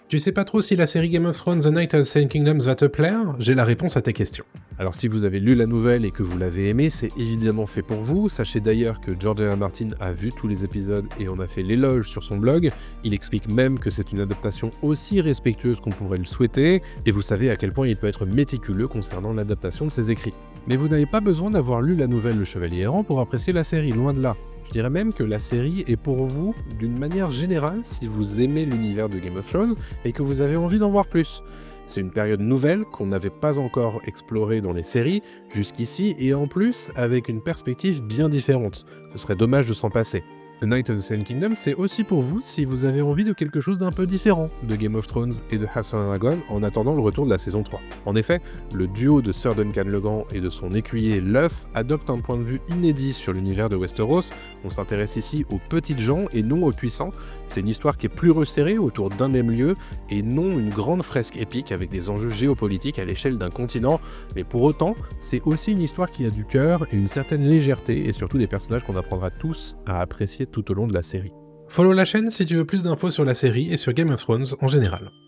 Tu sais pas trop si la série Game of Thrones The Night of the Seven Kingdoms va te plaire? J'ai la réponse à tes questions. Alors si vous avez lu la nouvelle et que vous l'avez aimée, c'est évidemment fait pour vous. Sachez d'ailleurs que George R. R. Martin a vu tous les épisodes et en a fait l'éloge sur son blog. Il explique même que c'est une adaptation aussi respectueuse qu'on pourrait le souhaiter, et vous savez à quel point il peut être méticuleux concernant l'adaptation de ses écrits. Mais vous n'avez pas besoin d'avoir lu la nouvelle Le Chevalier Errant pour apprécier la série, loin de là. Je dirais même que la série est pour vous, d'une manière générale, si vous aimez l'univers de Game of Thrones et que vous avez envie d'en voir plus. C'est une période nouvelle qu'on n'avait pas encore explorée dans les séries jusqu'ici, et en plus avec une perspective bien différente. Ce serait dommage de s'en passer. The Night of the Seven Kingdoms, c'est aussi pour vous si vous avez envie de quelque chose d'un peu différent de Game of Thrones et de House of Dragon en attendant le retour de la saison 3. En effet, le duo de Sir Duncan Legrand et de son écuyer Luff adopte un point de vue inédit sur l'univers de Westeros. On s'intéresse ici aux petites gens et non aux puissants. C'est une histoire qui est plus resserrée autour d'un même lieu et non une grande fresque épique avec des enjeux géopolitiques à l'échelle d'un continent. Mais pour autant, c'est aussi une histoire qui a du cœur et une certaine légèreté et surtout des personnages qu'on apprendra tous à apprécier tout au long de la série. Follow la chaîne si tu veux plus d'infos sur la série et sur Game of Thrones en général.